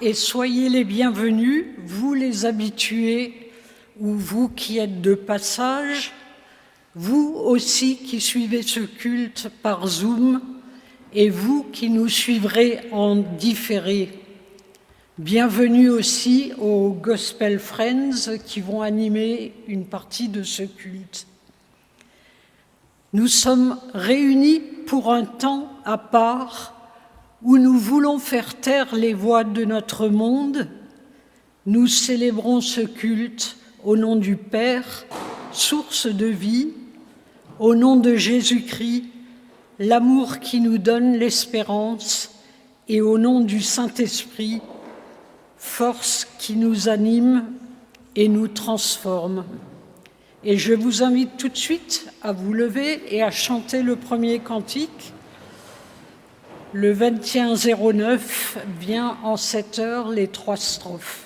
et soyez les bienvenus, vous les habitués ou vous qui êtes de passage, vous aussi qui suivez ce culte par Zoom et vous qui nous suivrez en différé. Bienvenue aussi aux Gospel Friends qui vont animer une partie de ce culte. Nous sommes réunis pour un temps à part où nous voulons faire taire les voix de notre monde. Nous célébrons ce culte au nom du Père, source de vie, au nom de Jésus-Christ, l'amour qui nous donne l'espérance, et au nom du Saint-Esprit, force qui nous anime et nous transforme. Et je vous invite tout de suite à vous lever et à chanter le premier cantique. Le 2109 vient en 7 heures les 3 strophes.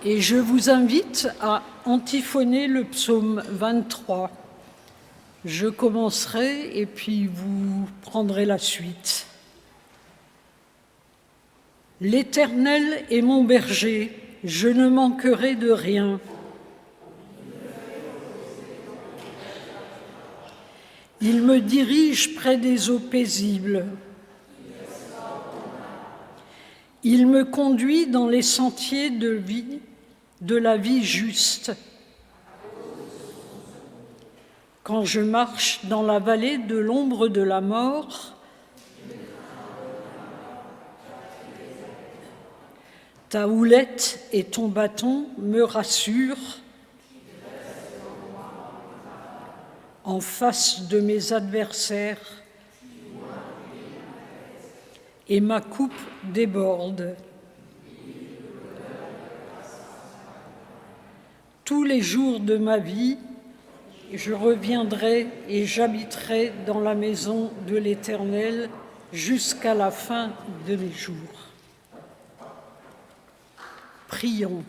Et je vous invite à antiphoner le psaume 23. Je commencerai et puis vous prendrez la suite. L'Éternel est mon berger, je ne manquerai de rien. Il me dirige près des eaux paisibles. Il me conduit dans les sentiers de la vie juste. Quand je marche dans la vallée de l'ombre de la mort, ta houlette et ton bâton me rassurent. En face de mes adversaires, et ma coupe déborde. Tous les jours de ma vie, je reviendrai et j'habiterai dans la maison de l'Éternel jusqu'à la fin de mes jours. Prions.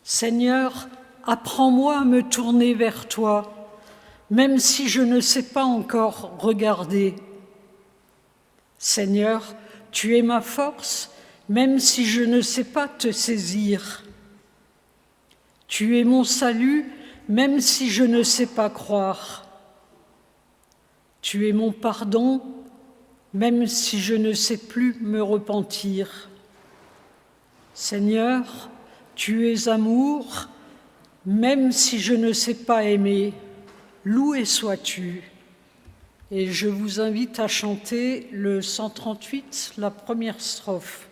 Seigneur, apprends-moi à me tourner vers toi, même si je ne sais pas encore regarder. Seigneur, tu es ma force, même si je ne sais pas te saisir. Tu es mon salut, même si je ne sais pas croire. Tu es mon pardon, même si je ne sais plus me repentir. Seigneur, tu es amour, même si je ne sais pas aimer. Loué sois-tu. Et je vous invite à chanter le 138, la première strophe.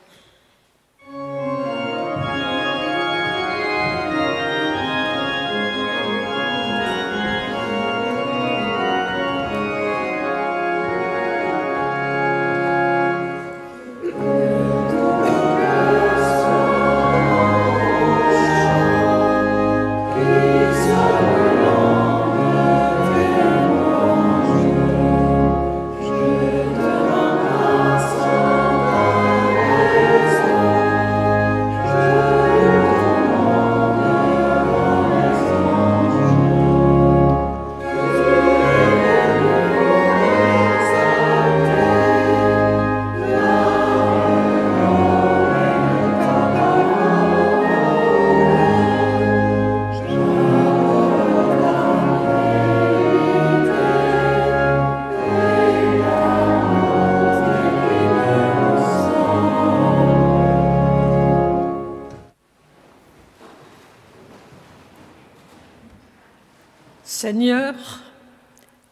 Seigneur,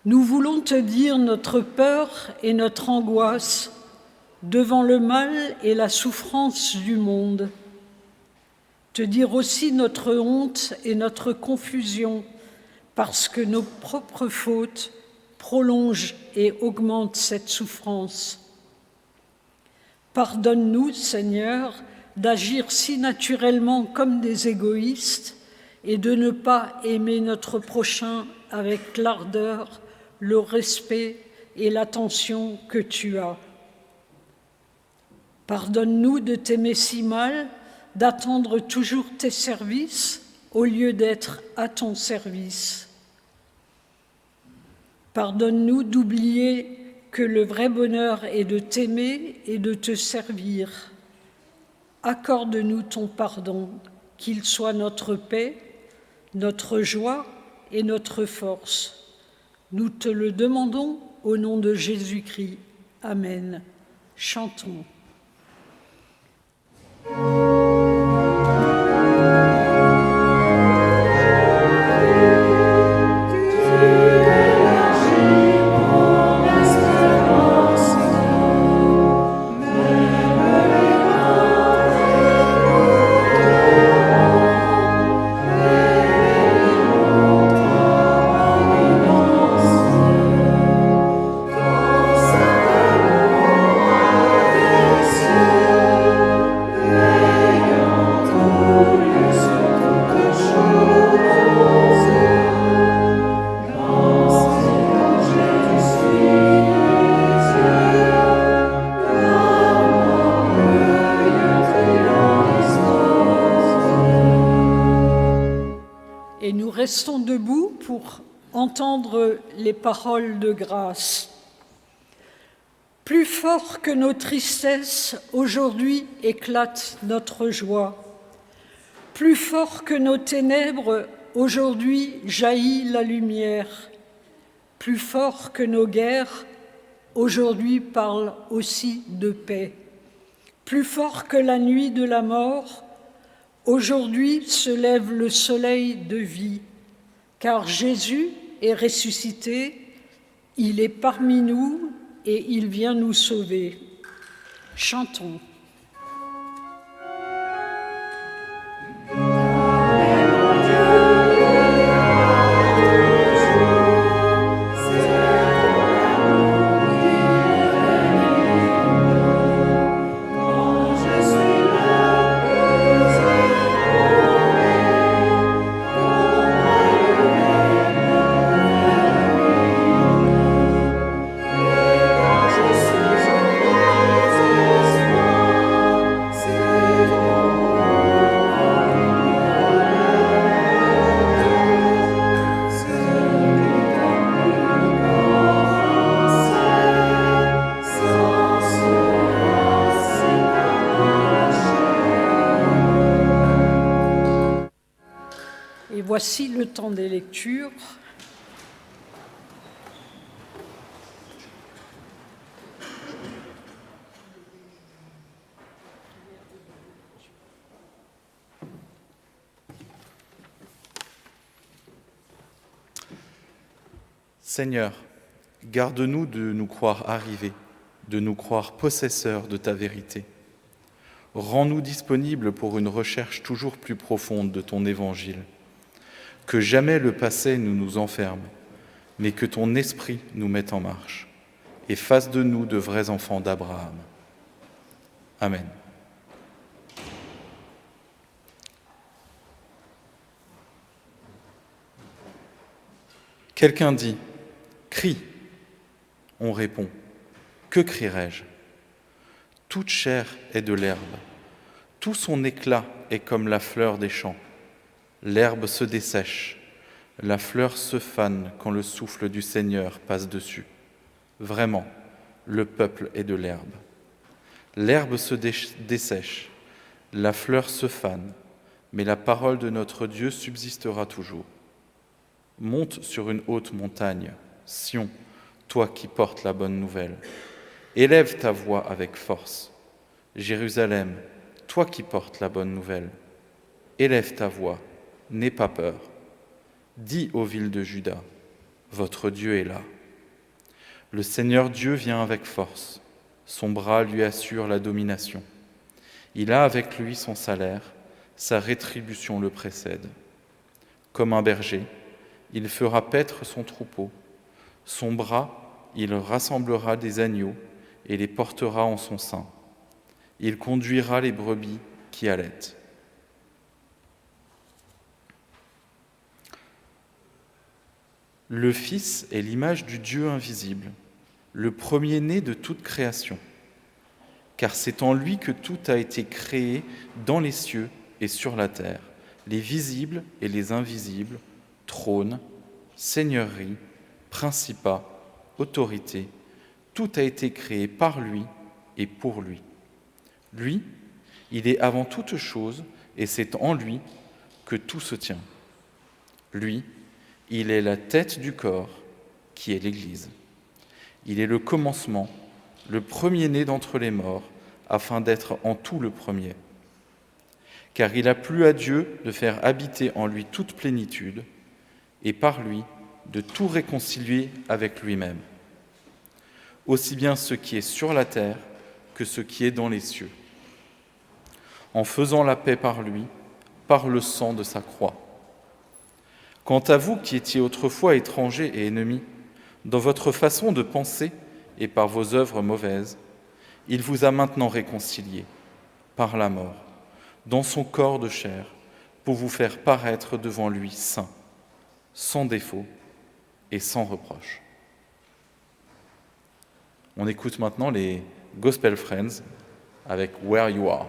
nous voulons te dire notre peur et notre angoisse devant le mal et la souffrance du monde. Te dire aussi notre honte et notre confusion parce que nos propres fautes prolongent et augmentent cette souffrance. Pardonne-nous, Seigneur, d'agir si naturellement comme des égoïstes et de ne pas aimer notre prochain avec l'ardeur, le respect et l'attention que tu as. Pardonne-nous de t'aimer si mal, d'attendre toujours tes services au lieu d'être à ton service. Pardonne-nous d'oublier que le vrai bonheur est de t'aimer et de te servir. Accorde-nous ton pardon, qu'il soit notre paix, notre joie et notre force. Nous te le demandons au nom de Jésus-Christ. Amen. Chantons. Et nous restons debout pour entendre les paroles de grâce. Plus fort que nos tristesses, aujourd'hui éclate notre joie. Plus fort que nos ténèbres, aujourd'hui jaillit la lumière. Plus fort que nos guerres, aujourd'hui parle aussi de paix. Plus fort que la nuit de la mort, aujourd'hui se lève le soleil de vie, car Jésus est ressuscité, il est parmi nous et il vient nous sauver. Chantons. Voici le temps des lectures. Seigneur, garde-nous de nous croire arrivés, de nous croire possesseurs de ta vérité. Rends-nous disponibles pour une recherche toujours plus profonde de ton évangile. Que jamais le passé ne nous enferme, mais que ton esprit nous mette en marche et fasse de nous de vrais enfants d'Abraham. Amen. Quelqu'un dit « Crie !» On répond « Que crierai-je » Toute chair est de l'herbe, tout son éclat est comme la fleur des champs. L'herbe se dessèche, la fleur se fane quand le souffle du Seigneur passe dessus. Vraiment, le peuple est de l'herbe. L'herbe se dessèche, la fleur se fane, mais la parole de notre Dieu subsistera toujours. Monte sur une haute montagne, Sion, toi qui portes la bonne nouvelle. Élève ta voix avec force. Jérusalem, toi qui portes la bonne nouvelle. Élève ta voix, n'aie pas peur. Dis aux villes de Juda, votre Dieu est là. Le Seigneur Dieu vient avec force. Son bras lui assure la domination. Il a avec lui son salaire, sa rétribution le précède. Comme un berger, il fera paître son troupeau. Son bras, il rassemblera des agneaux et les portera en son sein. Il conduira les brebis qui allaitent. Le Fils est l'image du Dieu invisible, le premier-né de toute création, car c'est en lui que tout a été créé dans les cieux et sur la terre, les visibles et les invisibles, trônes, seigneuries, principats, autorités, tout a été créé par lui et pour lui. Lui, il est avant toute chose et c'est en lui que tout se tient. Lui, il est la tête du corps qui est l'Église. Il est le commencement, le premier-né d'entre les morts, afin d'être en tout le premier. Car il a plu à Dieu de faire habiter en lui toute plénitude, et par lui de tout réconcilier avec lui-même, aussi bien ce qui est sur la terre que ce qui est dans les cieux, en faisant la paix par lui, par le sang de sa croix. Quant à vous qui étiez autrefois étrangers et ennemis, dans votre façon de penser et par vos œuvres mauvaises, il vous a maintenant réconciliés par la mort, dans son corps de chair, pour vous faire paraître devant lui saint, sans défaut et sans reproche. On écoute maintenant les Gospel Friends avec Where You Are.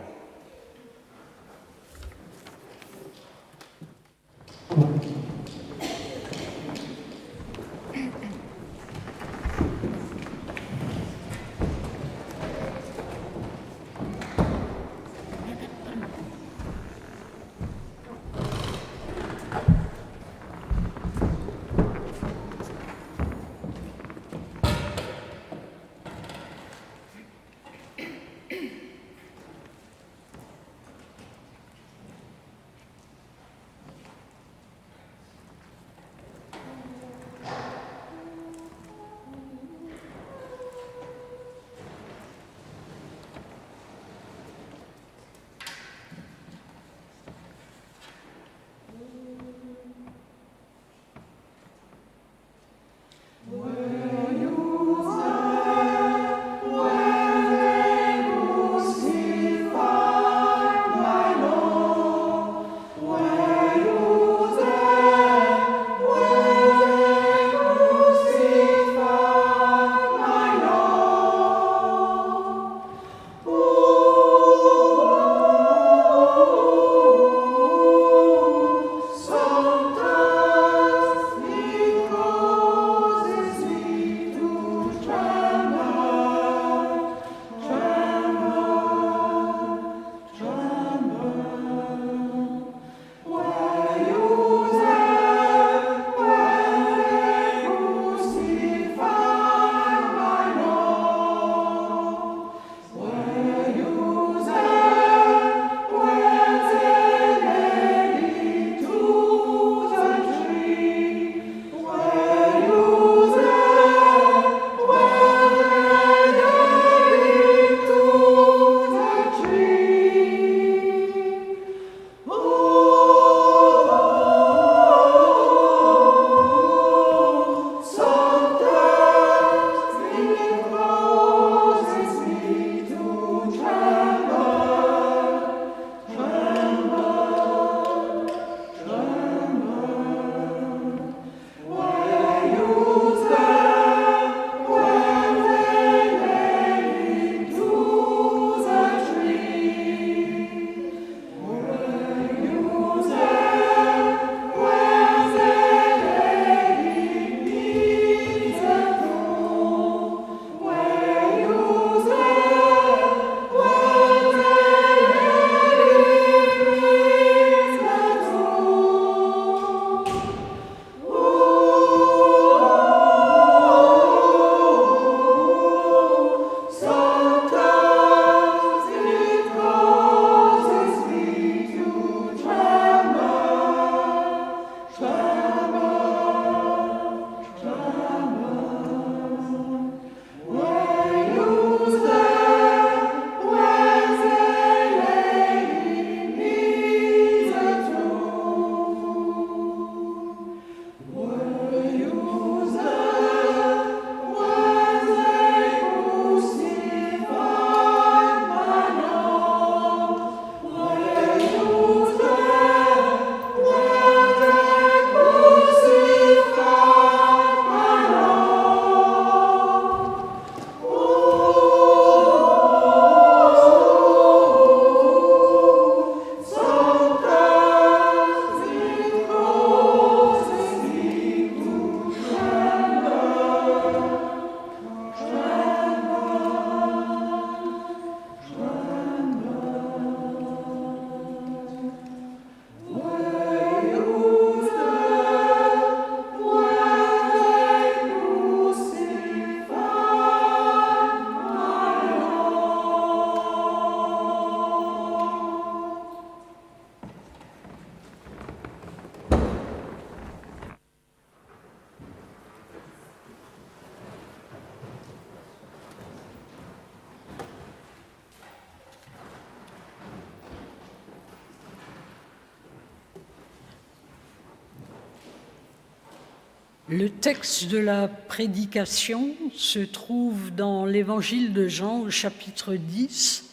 Le texte de la prédication se trouve dans l'Évangile de Jean au chapitre 10,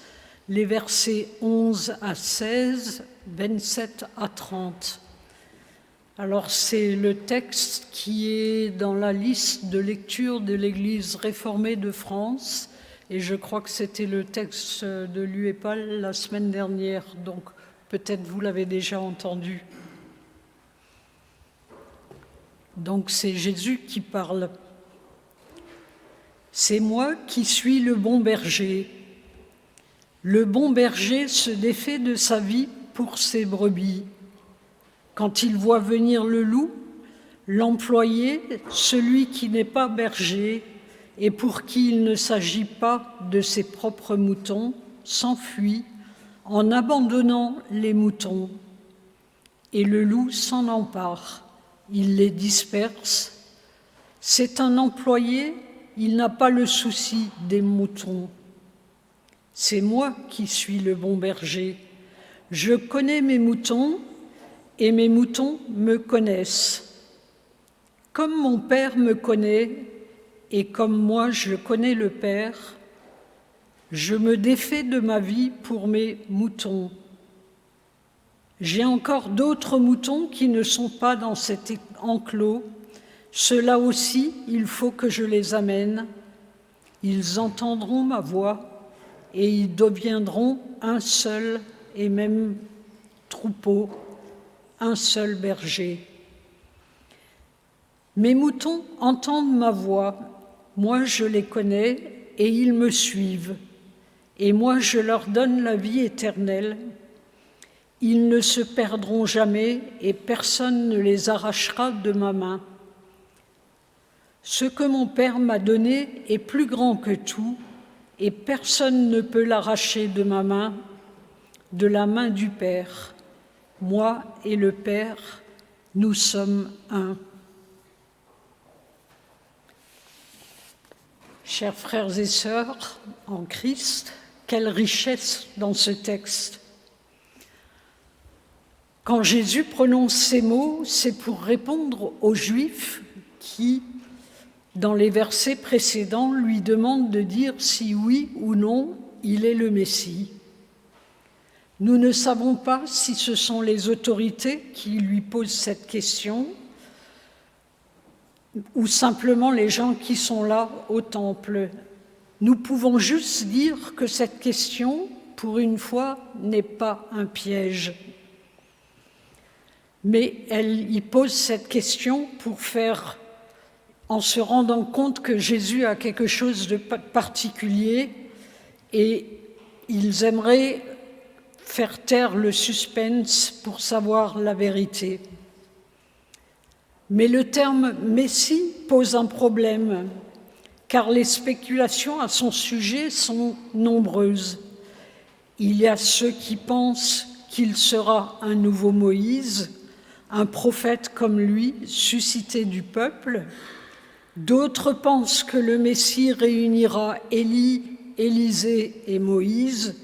les versets 11 à 16, 27 à 30. Alors c'est le texte qui est dans la liste de lecture de l'Église réformée de France et je crois que c'était le texte de l'UEPAL la semaine dernière, donc peut-être vous l'avez déjà entendu. Donc c'est Jésus qui parle. C'est moi qui suis le bon berger. Le bon berger se défait de sa vie pour ses brebis. Quand il voit venir le loup, l'employé, celui qui n'est pas berger et pour qui il ne s'agit pas de ses propres moutons, s'enfuit en abandonnant les moutons. Et le loup s'en empare. Il les disperse. C'est un employé, il n'a pas le souci des moutons. C'est moi qui suis le bon berger. Je connais mes moutons et mes moutons me connaissent. Comme mon Père me connaît et comme moi je connais le Père, je me défais de ma vie pour mes moutons. J'ai encore d'autres moutons qui ne sont pas dans cet enclos. Ceux-là aussi, il faut que je les amène. Ils entendront ma voix et ils deviendront un seul et même troupeau, un seul berger. Mes moutons entendent ma voix, moi je les connais et ils me suivent. Et moi je leur donne la vie éternelle. Ils ne se perdront jamais et personne ne les arrachera de ma main. Ce que mon Père m'a donné est plus grand que tout et personne ne peut l'arracher de ma main, de la main du Père. Moi et le Père, nous sommes un. Chers frères et sœurs en Christ, quelle richesse dans ce texte! Quand Jésus prononce ces mots, c'est pour répondre aux Juifs qui, dans les versets précédents, lui demandent de dire si oui ou non il est le Messie. Nous ne savons pas si ce sont les autorités qui lui posent cette question ou simplement les gens qui sont là au temple. Nous pouvons juste dire que cette question, pour une fois, n'est pas un piège. Mais elle y pose cette question pour faire, en se rendant compte que Jésus a quelque chose de particulier et ils aimeraient faire taire le suspense pour savoir la vérité. Mais le terme « Messie » pose un problème, car les spéculations à son sujet sont nombreuses. Il y a ceux qui pensent qu'il sera un nouveau Moïse, un prophète comme lui, suscité du peuple. D'autres pensent que le Messie réunira Élie, Élisée et Moïse.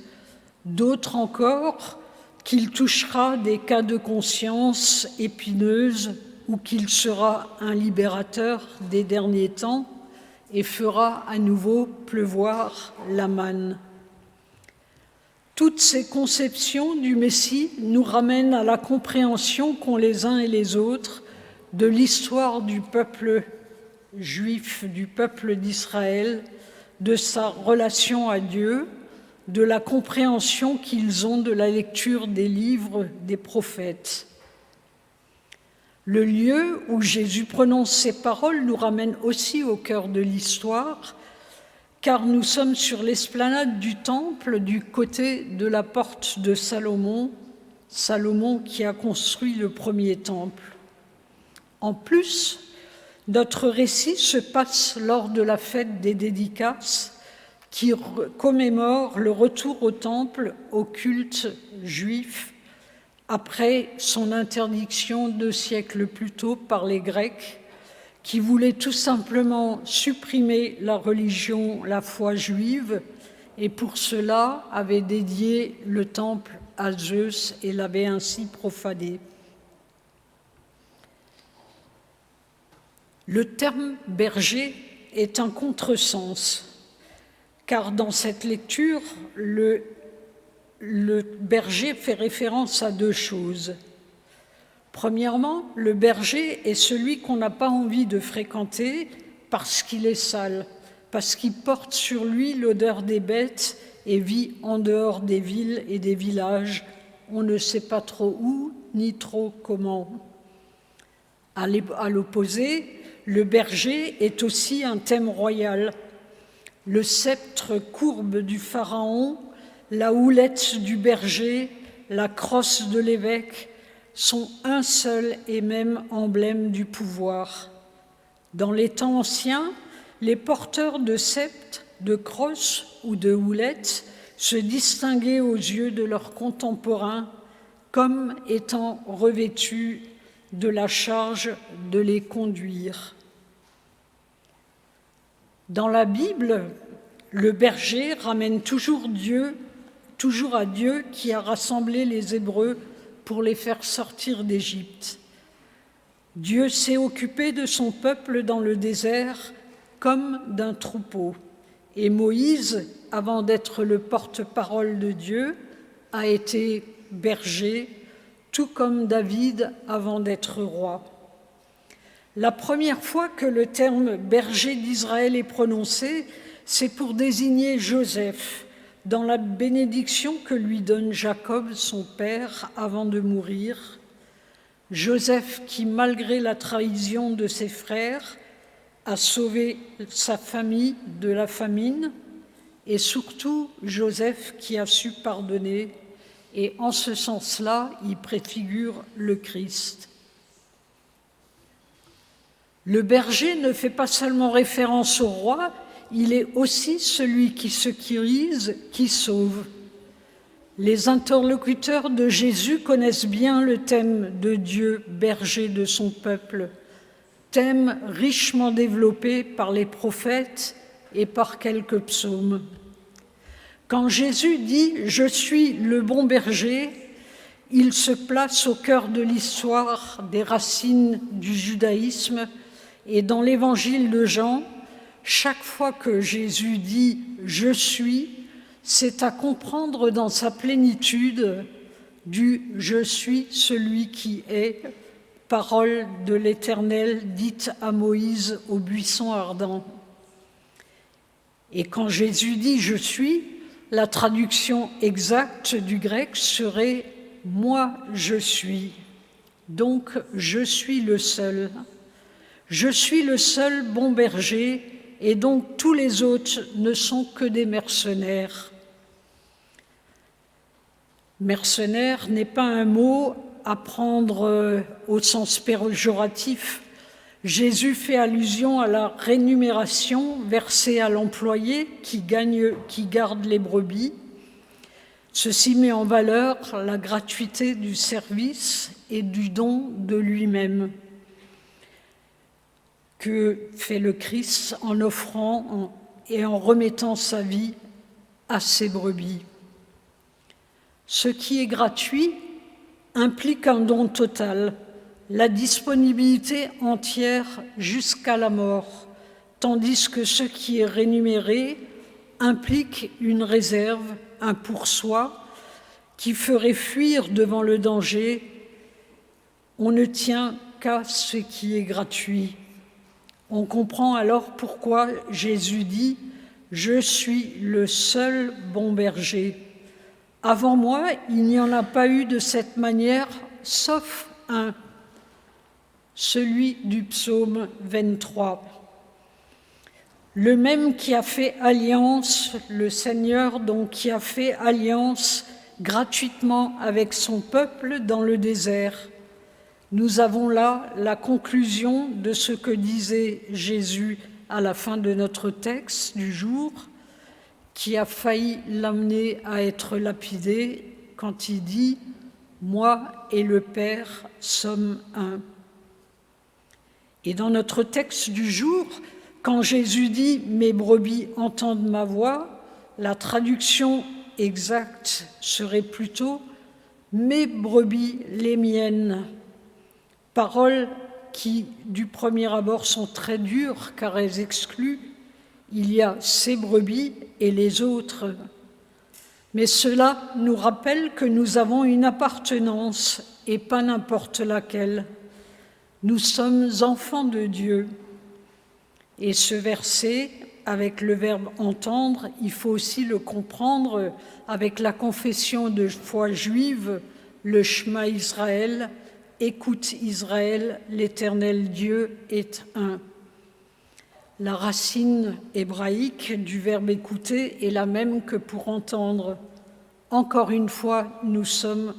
D'autres encore qu'il touchera des cas de conscience épineuses ou qu'il sera un libérateur des derniers temps et fera à nouveau pleuvoir la manne. Toutes ces conceptions du Messie nous ramènent à la compréhension qu'ont les uns et les autres de l'histoire du peuple juif, du peuple d'Israël, de sa relation à Dieu, de la compréhension qu'ils ont de la lecture des livres des prophètes. Le lieu où Jésus prononce ces paroles nous ramène aussi au cœur de l'histoire, car nous sommes sur l'esplanade du temple du côté de la porte de Salomon, Salomon qui a construit le premier temple. En plus, notre récit se passe lors de la fête des dédicaces qui commémore le retour au temple, au culte juif, après son interdiction 2 siècles plus tôt par les Grecs, qui voulaient tout simplement supprimer la religion, la foi juive, et pour cela avaient dédié le temple à Zeus et l'avaient ainsi profané. Le terme berger est un contresens, car dans cette lecture, le berger fait référence à deux choses. Premièrement, le berger est celui qu'on n'a pas envie de fréquenter parce qu'il est sale, parce qu'il porte sur lui l'odeur des bêtes et vit en dehors des villes et des villages. On ne sait pas trop où, ni trop comment. À l'opposé, le berger est aussi un thème royal. Le sceptre courbe du pharaon, la houlette du berger, la crosse de l'évêque sont un seul et même emblème du pouvoir. Dans les temps anciens, les porteurs de sceptres, de crosses ou de houlettes se distinguaient aux yeux de leurs contemporains comme étant revêtus de la charge de les conduire. Dans la Bible, le berger ramène toujours à Dieu qui a rassemblé les Hébreux pour les faire sortir d'Égypte. Dieu s'est occupé de son peuple dans le désert comme d'un troupeau. Et Moïse, avant d'être le porte-parole de Dieu, a été berger, tout comme David avant d'être roi. La première fois que le terme berger d'Israël est prononcé, c'est pour désigner Joseph, dans la bénédiction que lui donne Jacob, son père, avant de mourir. Joseph qui, malgré la trahison de ses frères, a sauvé sa famille de la famine, et surtout Joseph qui a su pardonner, et en ce sens-là, il préfigure le Christ. Le berger ne fait pas seulement référence au roi, il est aussi celui qui sécurise, qui sauve. Les interlocuteurs de Jésus connaissent bien le thème de Dieu, berger de son peuple, thème richement développé par les prophètes et par quelques psaumes. Quand Jésus dit « Je suis le bon berger », il se place au cœur de l'histoire des racines du judaïsme et dans l'évangile de Jean, chaque fois que Jésus dit « Je suis », c'est à comprendre dans sa plénitude du « Je suis celui qui est », parole de l'Éternel dite à Moïse au buisson ardent. Et quand Jésus dit « Je suis », la traduction exacte du grec serait « Moi je suis ». Donc je suis le seul. Je suis le seul bon berger et donc tous les autres ne sont que des mercenaires. Mercenaire n'est pas un mot à prendre au sens péjoratif. Jésus fait allusion à la rémunération versée à l'employé qui garde les brebis. Ceci met en valeur la gratuité du service et du don de lui-même que fait le Christ en offrant et en remettant sa vie à ses brebis. Ce qui est gratuit implique un don total, la disponibilité entière jusqu'à la mort, tandis que ce qui est rémunéré implique une réserve, un pour-soi, qui ferait fuir devant le danger. On ne tient qu'à ce qui est gratuit. On comprend alors pourquoi Jésus dit « Je suis le seul bon berger ». Avant moi, il n'y en a pas eu de cette manière, sauf un, celui du psaume 23. Le même qui a fait alliance, le Seigneur donc qui a fait alliance gratuitement avec son peuple dans le désert. Nous avons là la conclusion de ce que disait Jésus à la fin de notre texte du jour, qui a failli l'amener à être lapidé quand il dit « Moi et le Père sommes un ». Et dans notre texte du jour, quand Jésus dit « Mes brebis entendent ma voix », la traduction exacte serait plutôt « Mes brebis, les miennes ». Parole qui, du premier abord, sont très dures car elles excluent. Il y a ces brebis et les autres. Mais cela nous rappelle que nous avons une appartenance et pas n'importe laquelle. Nous sommes enfants de Dieu. Et ce verset, avec le verbe « entendre », il faut aussi le comprendre avec la confession de foi juive, le Shema Israël, « Écoute Israël, l'Éternel Dieu est un ». La racine hébraïque du verbe « écouter » est la même que pour « entendre ». Encore une fois, nous sommes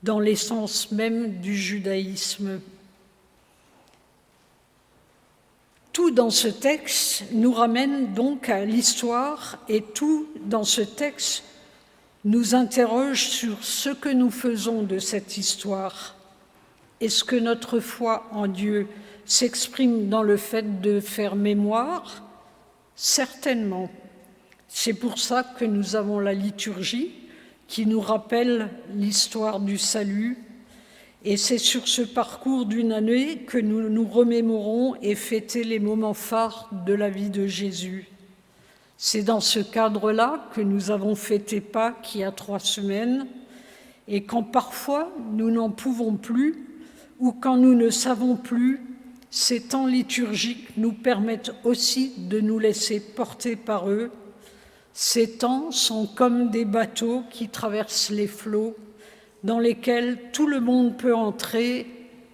dans l'essence même du judaïsme. Tout dans ce texte nous ramène donc à l'histoire et tout dans ce texte nous interroge sur ce que nous faisons de cette histoire. Est-ce que notre foi en Dieu s'exprime dans le fait de faire mémoire? Certainement. C'est pour ça que nous avons la liturgie qui nous rappelle l'histoire du salut. Et c'est sur ce parcours d'une année que nous nous remémorons et fêtons les moments phares de la vie de Jésus. C'est dans ce cadre-là que nous avons fêté Pâques il y a 3 semaines, et quand parfois nous n'en pouvons plus ou quand nous ne savons plus, ces temps liturgiques nous permettent aussi de nous laisser porter par eux. Ces temps sont comme des bateaux qui traversent les flots, dans lesquels tout le monde peut entrer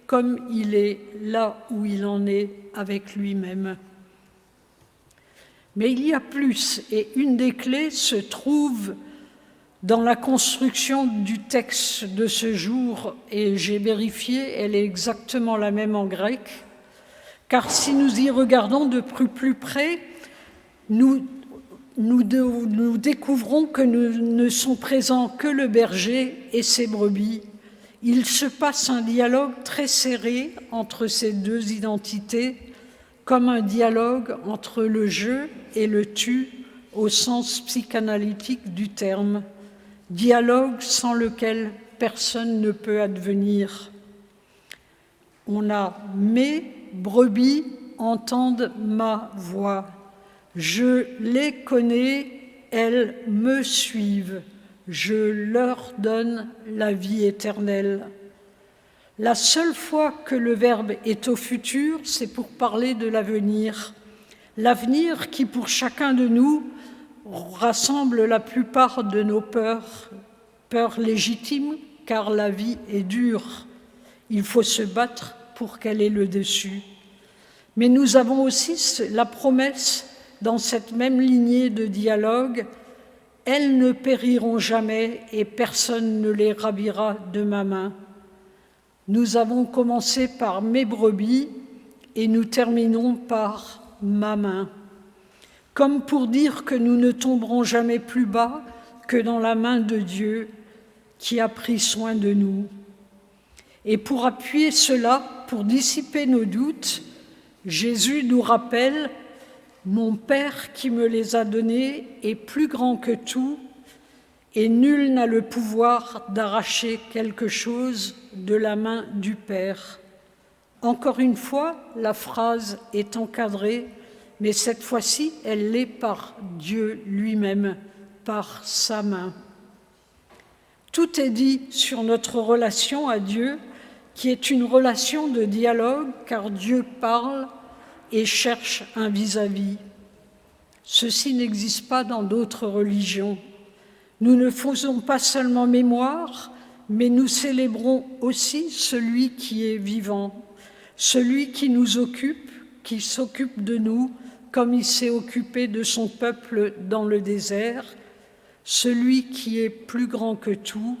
comme il est là où il en est avec lui-même. Mais il y a plus, et une des clés se trouve dans la construction du texte de ce jour, et j'ai vérifié, elle est exactement la même en grec, car si nous y regardons de plus près, nous découvrons que ne sont présents que le berger et ses brebis. Il se passe un dialogue très serré entre ces deux identités, comme un dialogue entre le je et le tu au sens psychanalytique du terme, dialogue sans lequel personne ne peut advenir. On a « mes brebis entendent ma voix ». Je les connais, elles me suivent. Je leur donne la vie éternelle. La seule fois que le verbe est au futur, c'est pour parler de l'avenir. L'avenir qui, pour chacun de nous, rassemble la plupart de nos peurs. Peurs légitimes, car la vie est dure. Il faut se battre pour qu'elle ait le dessus. Mais nous avons aussi la promesse dans cette même lignée de dialogue, elles ne périront jamais et personne ne les ravira de ma main. Nous avons commencé par mes brebis et nous terminons par ma main, comme pour dire que nous ne tomberons jamais plus bas que dans la main de Dieu qui a pris soin de nous. Et pour appuyer cela, pour dissiper nos doutes, Jésus nous rappelle « Mon Père qui me les a donnés est plus grand que tout, et nul n'a le pouvoir d'arracher quelque chose de la main du Père. » Encore une fois, la phrase est encadrée, mais cette fois-ci, elle l'est par Dieu lui-même, par sa main. Tout est dit sur notre relation à Dieu, qui est une relation de dialogue, car Dieu parle et cherche un vis-à-vis. Ceci n'existe pas dans d'autres religions. Nous ne faisons pas seulement mémoire, mais nous célébrons aussi celui qui est vivant, celui qui nous occupe, qui s'occupe de nous, comme il s'est occupé de son peuple dans le désert, celui qui est plus grand que tout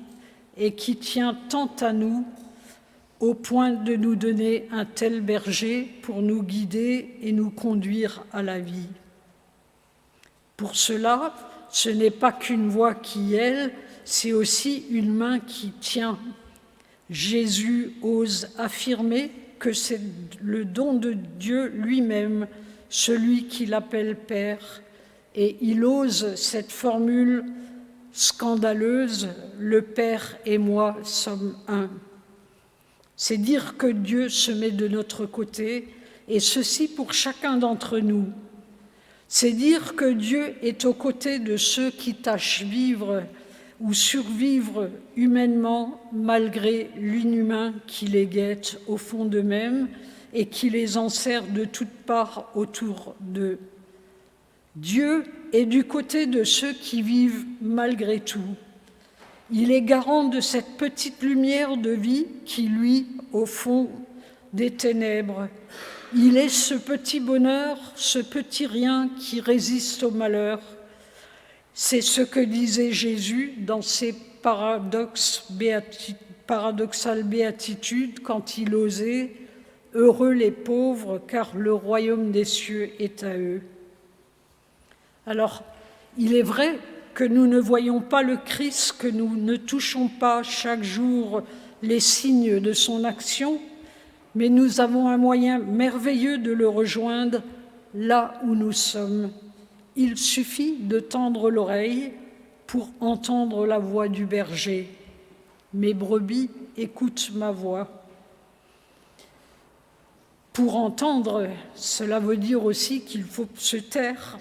et qui tient tant à nous, au point de nous donner un tel berger pour nous guider et nous conduire à la vie. Pour cela, ce n'est pas qu'une voix qui aile, c'est aussi une main qui tient. Jésus ose affirmer que c'est le don de Dieu lui-même, celui qui l'appelle Père, et il ose cette formule scandaleuse « Le Père et moi sommes un ». C'est dire que Dieu se met de notre côté, et ceci pour chacun d'entre nous. C'est dire que Dieu est aux côtés de ceux qui tâchent vivre ou survivre humainement malgré l'inhumain qui les guette au fond d'eux-mêmes et qui les enserre de toutes parts autour d'eux. Dieu est du côté de ceux qui vivent malgré tout. Il est garant de cette petite lumière de vie qui luit au fond des ténèbres. Il est ce petit bonheur, ce petit rien qui résiste au malheur. C'est ce que disait Jésus dans ses paradoxales béatitudes quand il osait « Heureux les pauvres, car le royaume des cieux est à eux ». Alors, il est vrai que nous ne voyons pas le Christ, que nous ne touchons pas chaque jour les signes de son action, mais nous avons un moyen merveilleux de le rejoindre là où nous sommes. Il suffit de tendre l'oreille pour entendre la voix du berger. Mes brebis écoutent ma voix. Pour entendre, cela veut dire aussi qu'il faut se taire.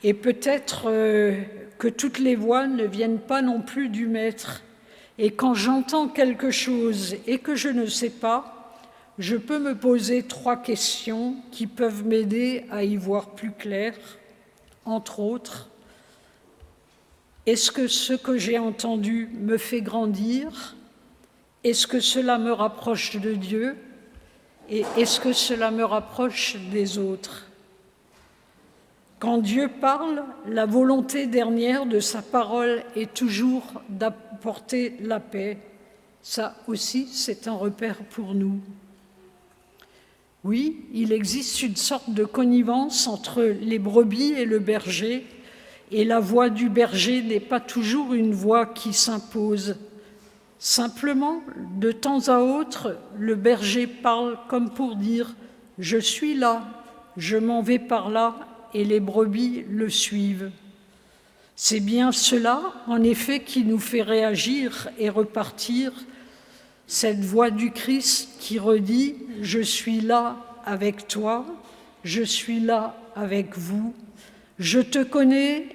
Et peut-être que toutes les voix ne viennent pas non plus du Maître. Et quand j'entends quelque chose et que je ne sais pas, je peux me poser 3 questions qui peuvent m'aider à y voir plus clair. Entre autres, est-ce que ce que j'ai entendu me fait grandir? Est-ce que cela me rapproche de Dieu? Et est-ce que cela me rapproche des autres? Quand Dieu parle, la volonté dernière de sa parole est toujours d'apporter la paix. Ça aussi, c'est un repère pour nous. Oui, il existe une sorte de connivence entre les brebis et le berger, et la voix du berger n'est pas toujours une voix qui s'impose. Simplement, de temps à autre, le berger parle comme pour dire « je suis là, je m'en vais par là », et les brebis le suivent. C'est bien cela, en effet, qui nous fait réagir et repartir, cette voix du Christ qui redit « je suis là avec toi, je suis là avec vous, je te connais,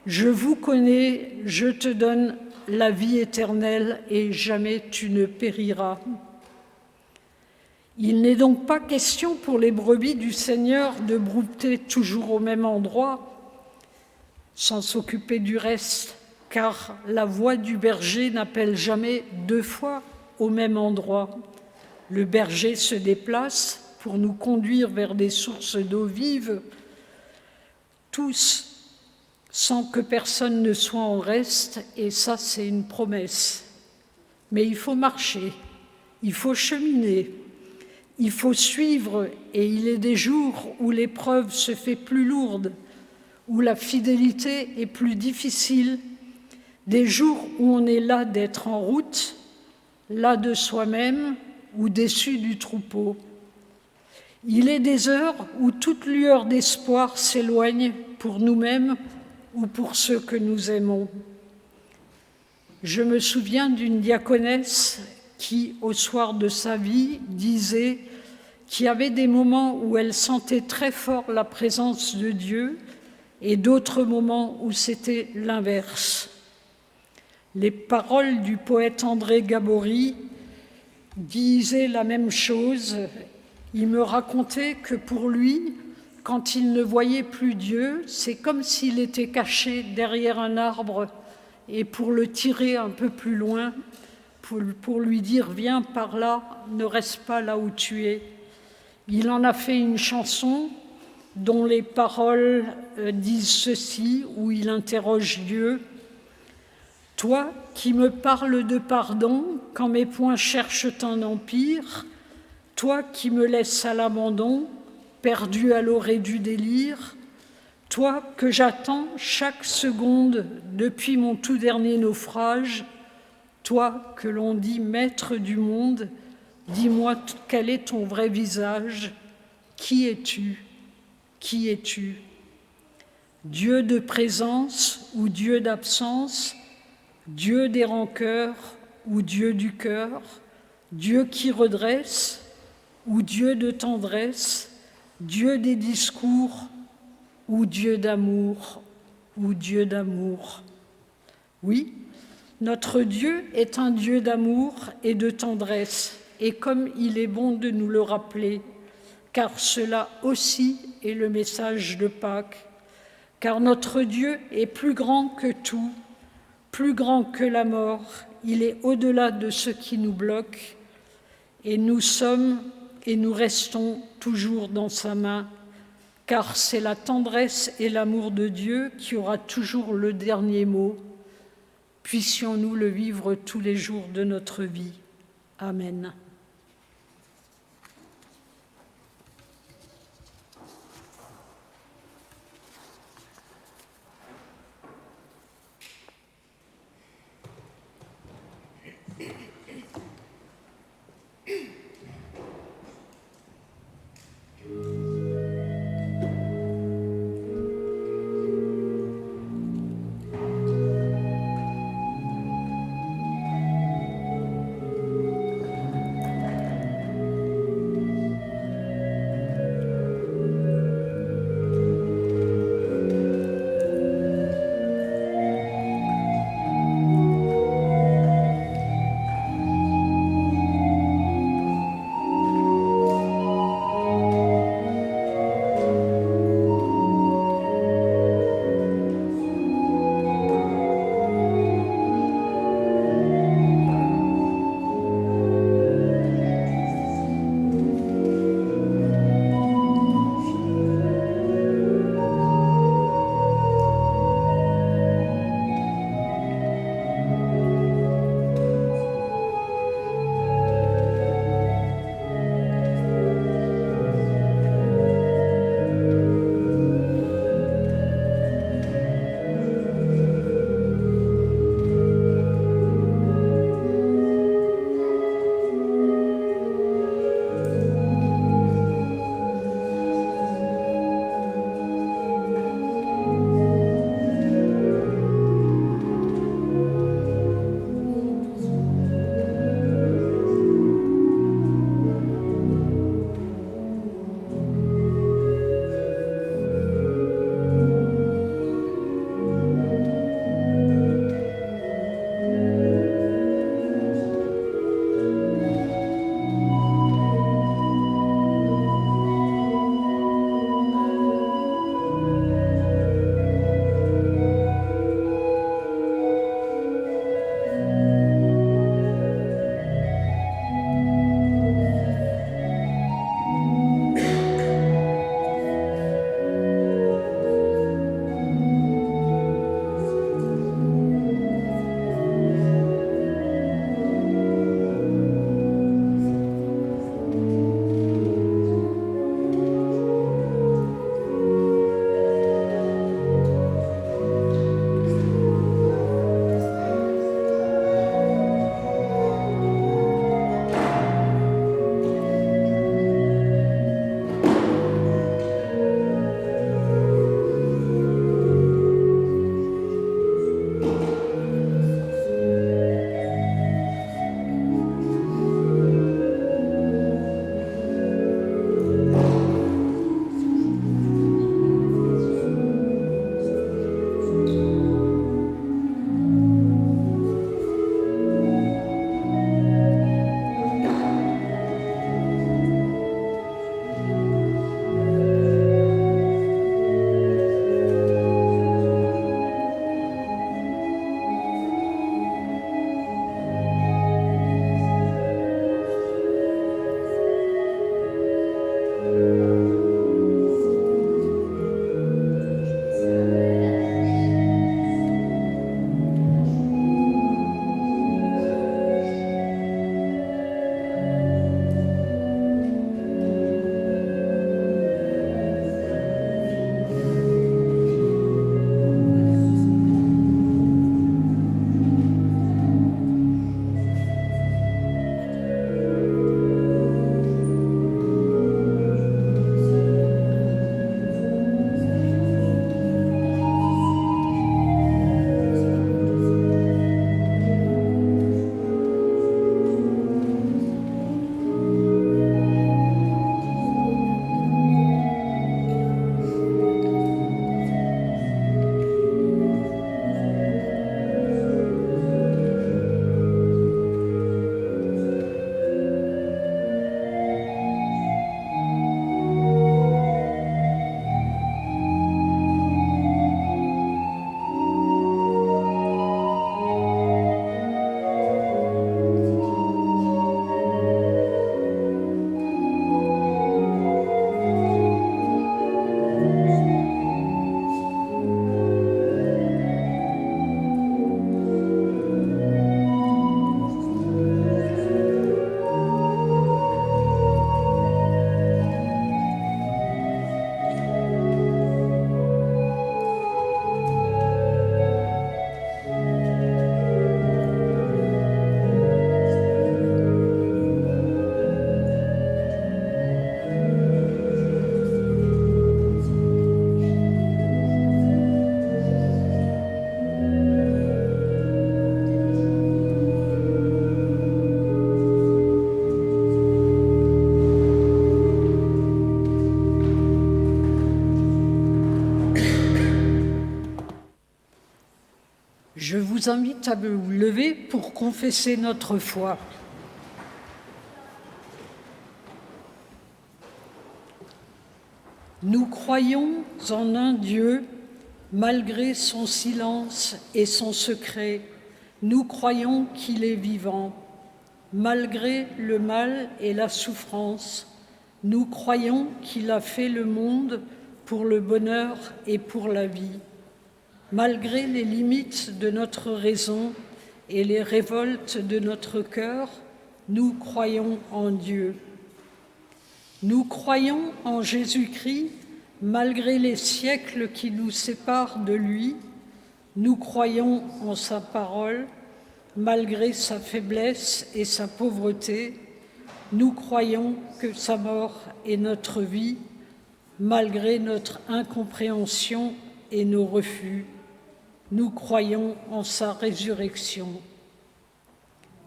je vous connais, je te donne la vie éternelle et jamais tu ne périras ». Il n'est donc pas question pour les brebis du Seigneur de brouter toujours au même endroit, sans s'occuper du reste, car la voix du berger n'appelle jamais 2 fois au même endroit. Le berger se déplace pour nous conduire vers des sources d'eau vive, tous, sans que personne ne soit en reste, et ça, c'est une promesse. Mais il faut marcher, il faut cheminer, il faut suivre, et il est des jours où l'épreuve se fait plus lourde, où la fidélité est plus difficile, des jours où on est là d'être en route, là de soi-même ou déçu du troupeau. Il est des heures où toute lueur d'espoir s'éloigne pour nous-mêmes ou pour ceux que nous aimons. Je me souviens d'une diaconesse qui, au soir de sa vie, disait qu'il y avait des moments où elle sentait très fort la présence de Dieu et d'autres moments où c'était l'inverse. Les paroles du poète André Gabory disaient la même chose. Il me racontait que pour lui, quand il ne voyait plus Dieu, c'est comme s'il était caché derrière un arbre et pour le tirer un peu plus loin, pour lui dire « Viens par là, ne reste pas là où tu es ». Il en a fait une chanson dont les paroles disent ceci, où il interroge Dieu. « Toi qui me parles de pardon quand mes poings cherchent un empire, toi qui me laisses à l'abandon, perdu à l'orée du délire, toi que j'attends chaque seconde depuis mon tout dernier naufrage, toi que l'on dit maître du monde, dis-moi quel est ton vrai visage, qui es-tu, qui es-tu? Dieu de présence ou Dieu d'absence, Dieu des rancœurs ou Dieu du cœur, Dieu qui redresse, ou Dieu de tendresse, Dieu des discours, ou Dieu d'amour, ou Dieu d'amour. Oui, notre Dieu est un Dieu d'amour et de tendresse, et comme il est bon de nous le rappeler, car cela aussi est le message de Pâques, car notre Dieu est plus grand que tout, plus grand que la mort, il est au-delà de ce qui nous bloque, et nous sommes et nous restons toujours dans sa main, car c'est la tendresse et l'amour de Dieu qui aura toujours le dernier mot. Puissions-nous le vivre tous les jours de notre vie. Amen. Je vous invite à vous lever pour confesser notre foi. Nous croyons en un Dieu, malgré son silence et son secret. Nous croyons qu'il est vivant. Malgré le mal et la souffrance, nous croyons qu'il a fait le monde pour le bonheur et pour la vie. Malgré les limites de notre raison et les révoltes de notre cœur, nous croyons en Dieu. Nous croyons en Jésus-Christ, malgré les siècles qui nous séparent de lui. Nous croyons en sa parole, malgré sa faiblesse et sa pauvreté. Nous croyons que sa mort est notre vie, malgré notre incompréhension et nos refus. Nous croyons en sa résurrection.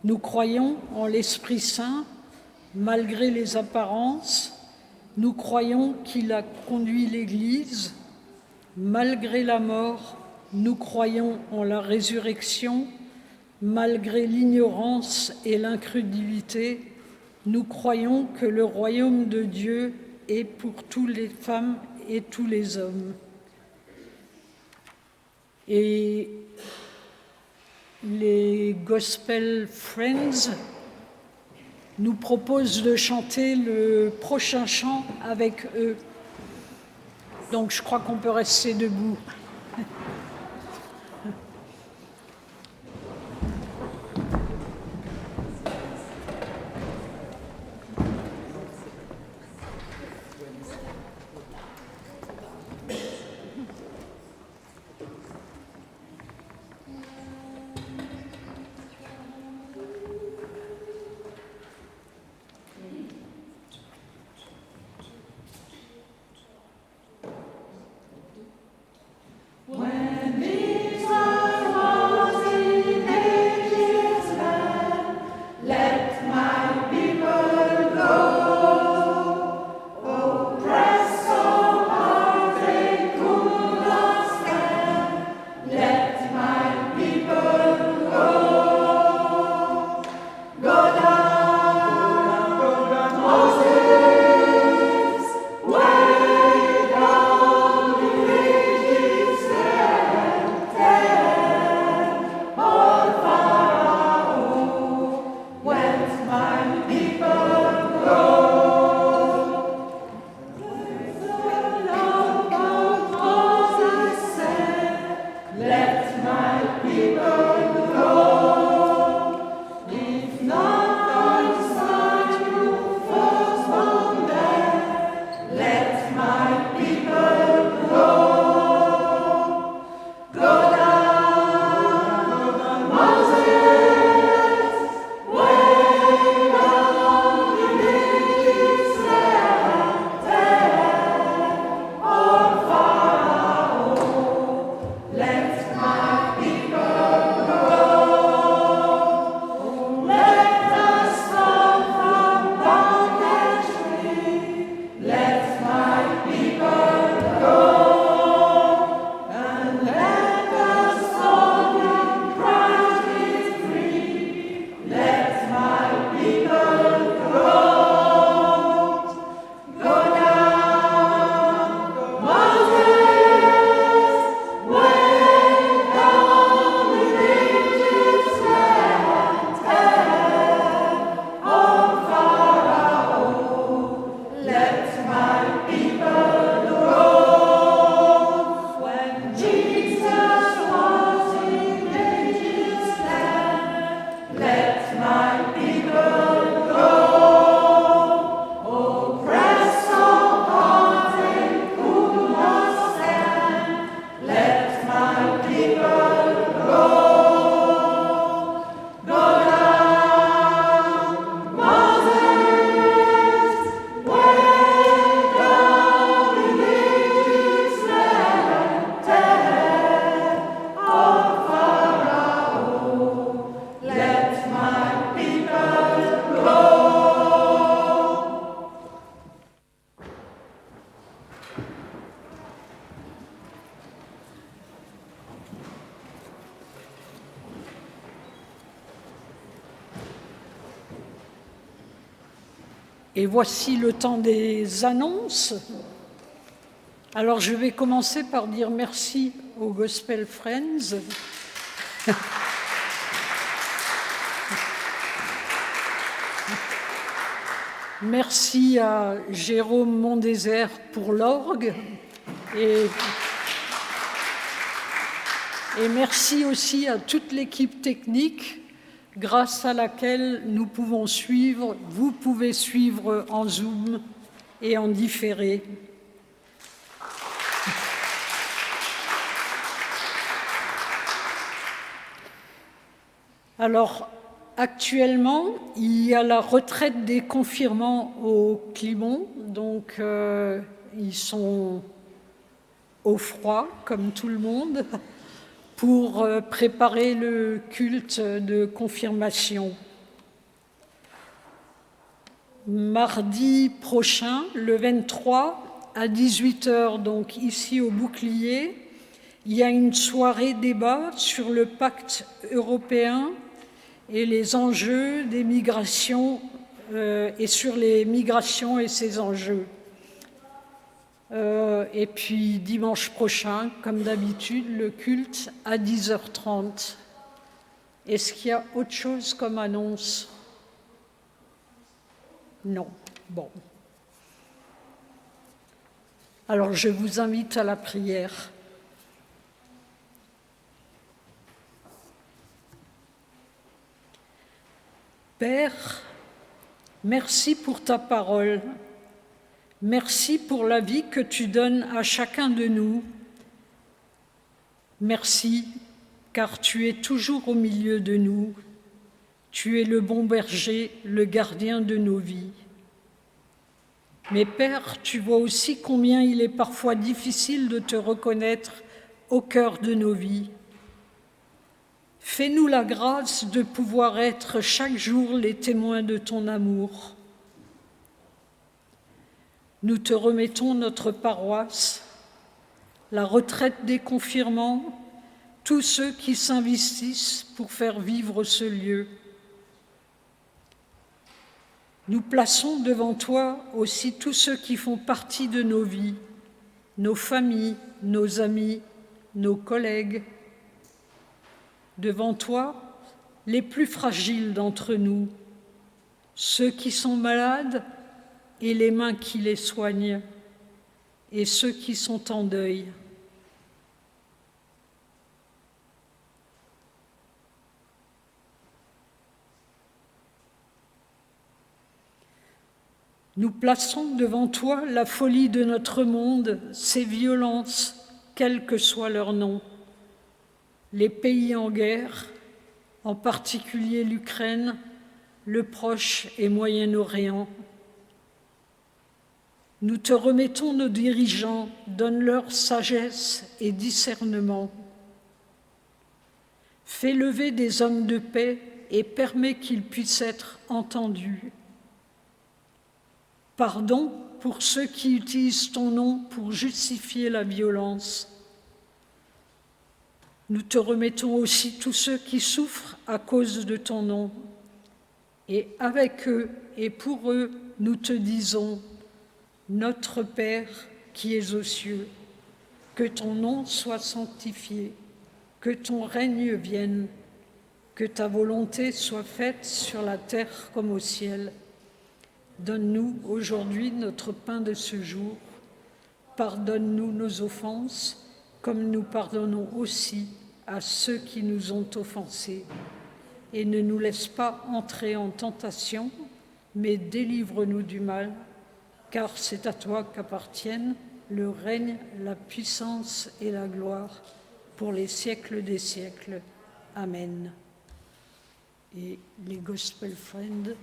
Nous croyons en l'Esprit Saint, malgré les apparences. Nous croyons qu'il a conduit l'Église. Malgré la mort, nous croyons en la résurrection. Malgré l'ignorance et l'incrédulité, nous croyons que le royaume de Dieu est pour toutes les femmes et tous les hommes. Et les Gospel Friends nous proposent de chanter le prochain chant avec eux. Donc je crois qu'on peut rester debout. When these Et voici le temps des annonces. Alors je vais commencer par dire merci aux Gospel Friends. Merci à Jérôme Mondésert pour l'orgue et merci aussi à toute l'équipe technique grâce à laquelle nous pouvons suivre, vous pouvez suivre en Zoom et en différé. Alors, actuellement, il y a la retraite des confirmants au Climont, donc ils sont au froid, comme tout le monde, pour préparer le culte de confirmation. Mardi prochain, le 23, à 18h, donc ici au Bouclier, il y a une soirée débat sur le pacte européen et les enjeux des migrations et sur les migrations et ses enjeux. Et puis dimanche prochain, comme d'habitude, le culte à 10h30. Est-ce qu'il y a autre chose comme annonce ? Non. Bon. Alors je vous invite à la prière. Père, merci pour ta parole. Merci pour la vie que tu donnes à chacun de nous. Merci, car tu es toujours au milieu de nous. Tu es le bon berger, le gardien de nos vies. Mais Père, tu vois aussi combien il est parfois difficile de te reconnaître au cœur de nos vies. Fais-nous la grâce de pouvoir être chaque jour les témoins de ton amour. Nous te remettons notre paroisse, la retraite des confirmants, tous ceux qui s'investissent pour faire vivre ce lieu. Nous plaçons devant toi aussi tous ceux qui font partie de nos vies, nos familles, nos amis, nos collègues. Devant toi, les plus fragiles d'entre nous, ceux qui sont malades et les mains qui les soignent, et ceux qui sont en deuil. Nous plaçons devant toi la folie de notre monde, ses violences, quel que soit leur nom, les pays en guerre, en particulier l'Ukraine, le Proche et Moyen-Orient. Nous te remettons nos dirigeants, donne-leur sagesse et discernement. Fais lever des hommes de paix et permets qu'ils puissent être entendus. Pardon pour ceux qui utilisent ton nom pour justifier la violence. Nous te remettons aussi tous ceux qui souffrent à cause de ton nom. Et avec eux et pour eux, nous te disons, notre Père qui es aux cieux, que ton nom soit sanctifié, que ton règne vienne, que ta volonté soit faite sur la terre comme au ciel. Donne-nous aujourd'hui notre pain de ce jour. Pardonne-nous nos offenses, comme nous pardonnons aussi à ceux qui nous ont offensés. Et ne nous laisse pas entrer en tentation, mais délivre-nous du mal, car c'est à toi qu'appartiennent le règne, la puissance et la gloire pour les siècles des siècles. Amen. Et les Gospel Friends.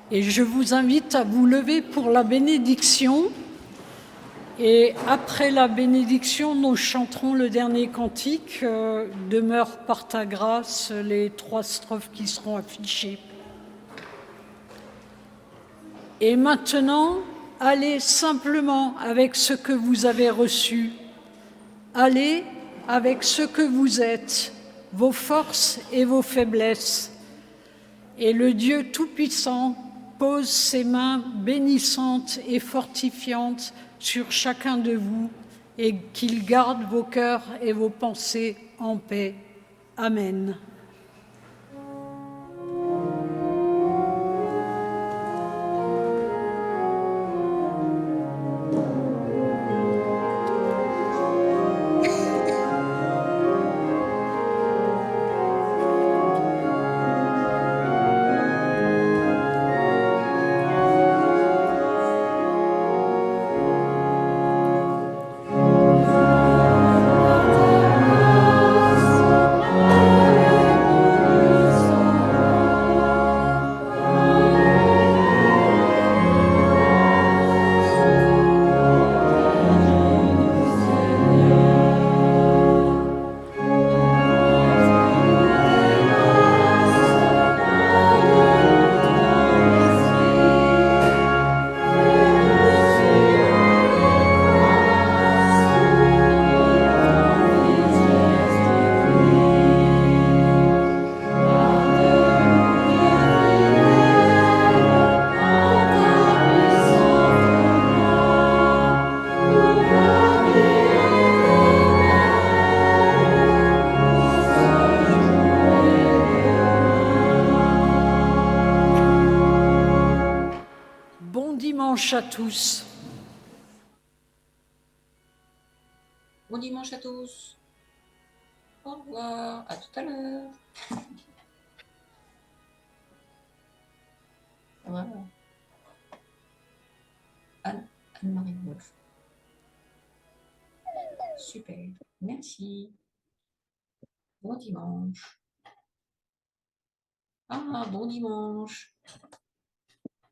Et je vous invite à vous lever pour la bénédiction. Et après la bénédiction, nous chanterons le dernier cantique, Demeure par ta grâce, les 3 strophes qui seront affichées. Et maintenant, allez simplement avec ce que vous avez reçu. Allez avec ce que vous êtes, vos forces et vos faiblesses. Et le Dieu Tout-Puissant pose ses mains bénissantes et fortifiantes sur chacun de vous et qu'il garde vos cœurs et vos pensées en paix. Amen. À tous. Bon dimanche à tous. Au revoir. À tout à l'heure. Voilà. Anne-Marie Wolf. Super. Merci. Bon dimanche. Ah, bon dimanche.